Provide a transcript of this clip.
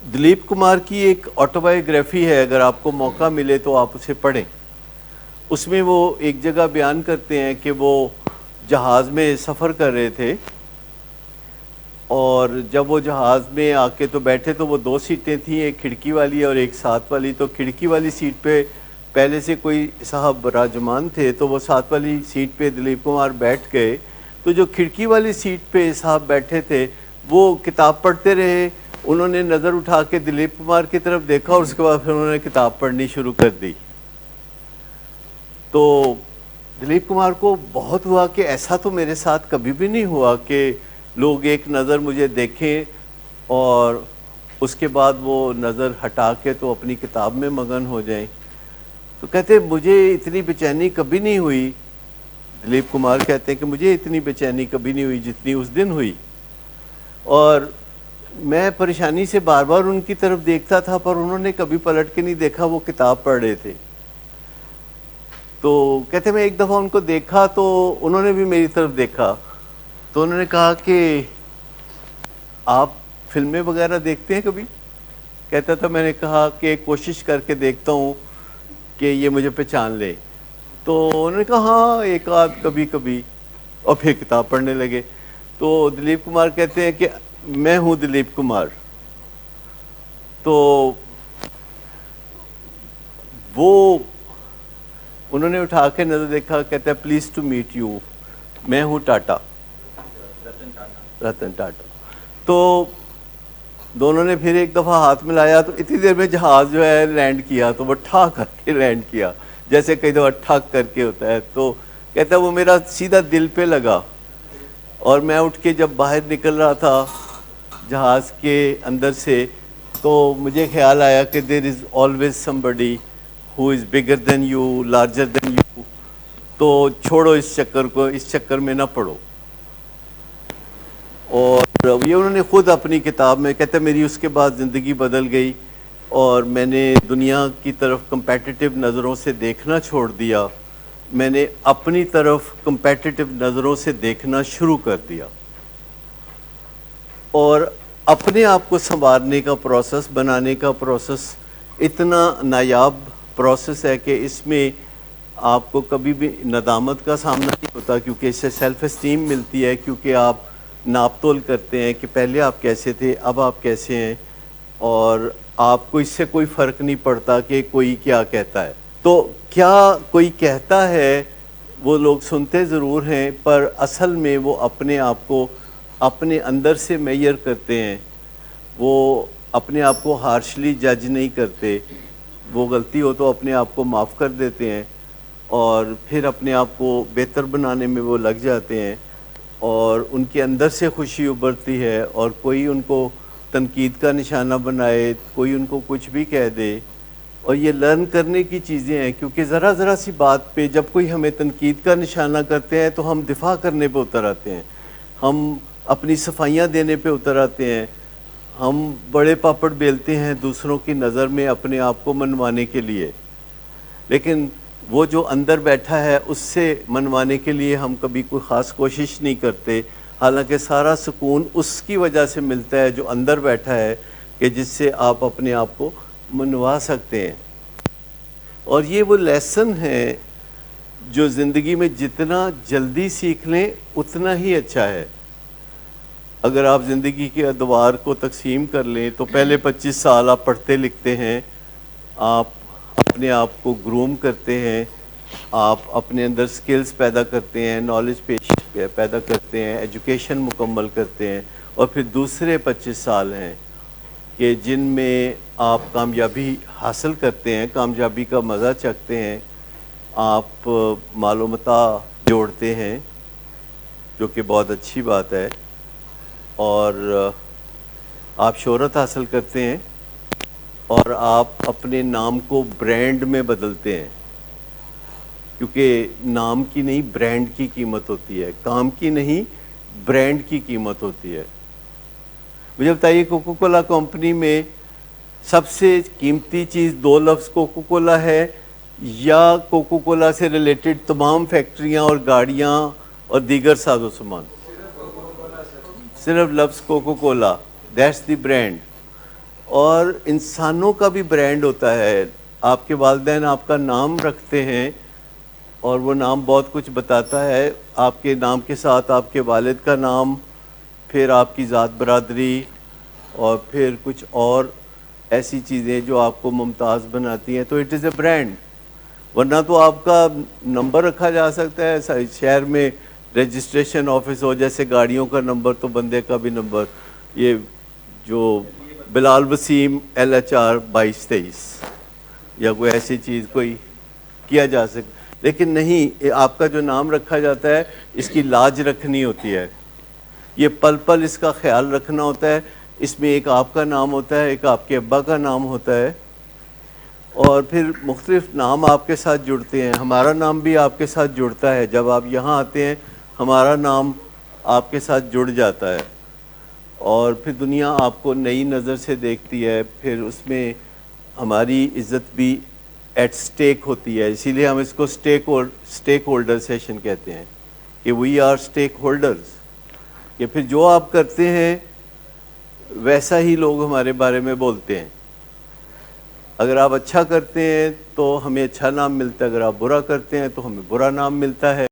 دلیپ کمار کی ایک آٹوبایوگرافی ہے، اگر آپ کو موقع ملے تو آپ اسے پڑھیں. اس میں وہ ایک جگہ بیان کرتے ہیں کہ وہ جہاز میں سفر کر رہے تھے، اور جب وہ جہاز میں آ کے تو بیٹھے تو وہ دو سیٹیں تھیں، ایک کھڑکی والی اور ایک ساتھ والی. تو کھڑکی والی سیٹ پہ پہلے سے کوئی صاحب براجمان تھے، تو وہ ساتھ والی سیٹ پہ دلیپ کمار بیٹھ گئے. تو جو کھڑکی والی سیٹ پہ صاحب بیٹھے تھے وہ کتاب پڑھتے رہے. انہوں نے نظر اٹھا کے دلیپ کمار کی طرف دیکھا اور اس کے بعد پھر انہوں نے کتاب پڑھنی شروع کر دی. تو دلیپ کمار کو بہت ہوا کہ ایسا تو میرے ساتھ کبھی بھی نہیں ہوا کہ لوگ ایک نظر مجھے دیکھیں اور اس کے بعد وہ نظر ہٹا کے تو اپنی کتاب میں مگن ہو جائیں. تو کہتے مجھے اتنی بے چینی کبھی نہیں ہوئی. دلیپ کمار کہتے ہیں کہ مجھے اتنی بے چینی کبھی نہیں ہوئی جتنی اس دن ہوئی، اور میں پریشانی سے بار بار ان کی طرف دیکھتا تھا پر انہوں نے کبھی پلٹ کے نہیں دیکھا، وہ کتاب پڑھ رہے تھے. تو کہتے میں ایک دفعہ ان کو دیکھا تو انہوں نے بھی میری طرف دیکھا. تو انہوں نے کہا کہ آپ فلمیں وغیرہ دیکھتے ہیں کبھی؟ کہتا تھا میں نے کہا کہ کوشش کر کے دیکھتا ہوں کہ یہ مجھے پہچان لے. تو انہوں نے کہا ہاں ایک آدھ کبھی کبھی، اور پھر کتاب پڑھنے لگے. تو دلیپ کمار کہتے ہیں کہ میں ہوں دلیپ کمار. تو وہ انہوں نے اٹھا کے نظر دیکھا، کہتا ہے پلیز ٹو میٹ یو، میں ہوں ٹاٹا، رتن ٹاٹا. تو دونوں نے پھر ایک دفعہ ہاتھ ملایا تو اتنی دیر میں جہاز جو ہے لینڈ کیا، تو وہ ٹھا کر کے لینڈ کیا جیسے کئی دفعہ ٹھک کر کے ہوتا ہے. تو کہتا ہے وہ میرا سیدھا دل پہ لگا، اور میں اٹھ کے جب باہر نکل رہا تھا جہاز کے اندر سے تو مجھے خیال آیا کہ there is always somebody who is bigger than you, larger than you. تو چھوڑو اس چکر کو، اس چکر میں نہ پڑو. اور یہ انہوں نے خود اپنی کتاب میں کہتے ہیں میری اس کے بعد زندگی بدل گئی، اور میں نے دنیا کی طرف کمپیٹیٹیو نظروں سے دیکھنا چھوڑ دیا. میں نے اپنی طرف کمپیٹیٹیو نظروں سے دیکھنا شروع کر دیا، اور اپنے آپ کو سنوارنے کا پروسیس، بنانے کا پروسیس اتنا نایاب پروسیس ہے کہ اس میں آپ کو کبھی بھی ندامت کا سامنا نہیں ہوتا، کیونکہ اس سے سیلف اسٹیم ملتی ہے، کیونکہ آپ ناپ تول کرتے ہیں کہ پہلے آپ کیسے تھے، اب آپ کیسے ہیں، اور آپ کو اس سے کوئی فرق نہیں پڑتا کہ کوئی کیا کہتا ہے. تو کیا کوئی کہتا ہے وہ لوگ سنتے ضرور ہیں، پر اصل میں وہ اپنے آپ کو اپنے اندر سے میئر کرتے ہیں. وہ اپنے آپ کو ہارشلی جج نہیں کرتے، وہ غلطی ہو تو اپنے آپ کو معاف کر دیتے ہیں، اور پھر اپنے آپ کو بہتر بنانے میں وہ لگ جاتے ہیں، اور ان کے اندر سے خوشی ابھرتی ہے. اور کوئی ان کو تنقید کا نشانہ بنائے، کوئی ان کو کچھ بھی کہہ دے، اور یہ لرن کرنے کی چیزیں ہیں، کیونکہ ذرا ذرا سی بات پہ جب کوئی ہمیں تنقید کا نشانہ کرتے ہیں تو ہم دفاع کرنے پہ اتر آتے ہیں، ہم اپنی صفائیاں دینے پہ اتر آتے ہیں، ہم بڑے پاپڑ بیلتے ہیں دوسروں کی نظر میں اپنے آپ کو منوانے کے لیے. لیکن وہ جو اندر بیٹھا ہے اس سے منوانے کے لیے ہم کبھی کوئی خاص کوشش نہیں کرتے، حالانکہ سارا سکون اس کی وجہ سے ملتا ہے جو اندر بیٹھا ہے، کہ جس سے آپ اپنے آپ کو منوا سکتے ہیں. اور یہ وہ لیسن ہے جو زندگی میں جتنا جلدی سیکھ لیں اتنا ہی اچھا ہے. اگر آپ زندگی کے ادوار کو تقسیم کر لیں تو پہلے 25 سال آپ پڑھتے لکھتے ہیں، آپ اپنے آپ کو گروم کرتے ہیں، آپ اپنے اندر سکلز پیدا کرتے ہیں، نالج پیدا کرتے ہیں، ایجوکیشن مکمل کرتے ہیں، اور پھر دوسرے 25 سال ہیں کہ جن میں آپ کامیابی حاصل کرتے ہیں، کامیابی کا مزہ چکھتے ہیں، آپ مال و متاع جوڑتے ہیں، جو کہ بہت اچھی بات ہے، اور آپ شہرت حاصل کرتے ہیں، اور آپ اپنے نام کو برانڈ میں بدلتے ہیں، کیونکہ نام کی نہیں برانڈ کی قیمت ہوتی ہے، کام کی نہیں برانڈ کی قیمت ہوتی ہے. مجھے بتائیے کوکو کولا کمپنی میں سب سے قیمتی چیز 2 لفظ کوکو کولا ہے، یا کوکو کولا سے ریلیٹڈ تمام فیکٹریاں اور گاڑیاں اور دیگر ساز و سامان؟ صرف لفظ cocoa Cola, that's the brand. اور انسانوں کا بھی برانڈ ہوتا ہے. آپ کے والدین آپ کا نام رکھتے ہیں اور وہ نام بہت کچھ بتاتا ہے. آپ کے نام کے ساتھ آپ کے والد کا نام، پھر آپ کی ذات برادری، اور پھر کچھ اور ایسی چیزیں جو آپ کو ممتاز بناتی ہیں. تو اٹ از اے برانڈ. ورنہ تو آپ کا نمبر رکھا جا سکتا ہے شہر میں، رجسٹریشن آفس ہو، جیسے گاڑیوں کا نمبر تو بندے کا بھی نمبر، یہ جو بلال وسیم LHR 2223 یا کوئی ایسی چیز کوئی کیا جا سکتا. لیکن نہیں، آپ کا جو نام رکھا جاتا ہے اس کی لاج رکھنی ہوتی ہے. یہ پل پل اس کا خیال رکھنا ہوتا ہے. اس میں ایک آپ کا نام ہوتا ہے، ایک آپ کے ابا کا نام ہوتا ہے، اور پھر مختلف نام آپ کے ساتھ جڑتے ہیں. ہمارا نام بھی آپ کے ساتھ جڑتا ہے. جب آپ یہاں آتے ہیں ہمارا نام آپ کے ساتھ جڑ جاتا ہے، اور پھر دنیا آپ کو نئی نظر سے دیکھتی ہے. پھر اس میں ہماری عزت بھی ایٹ سٹیک ہوتی ہے. اسی لیے ہم اس کو سٹیک ہولڈر سیشن کہتے ہیں کہ وی آر سٹیک ہولڈرز، کہ پھر جو آپ کرتے ہیں ویسا ہی لوگ ہمارے بارے میں بولتے ہیں. اگر آپ اچھا کرتے ہیں تو ہمیں اچھا نام ملتا ہے، اگر آپ برا کرتے ہیں تو ہمیں برا نام ملتا ہے.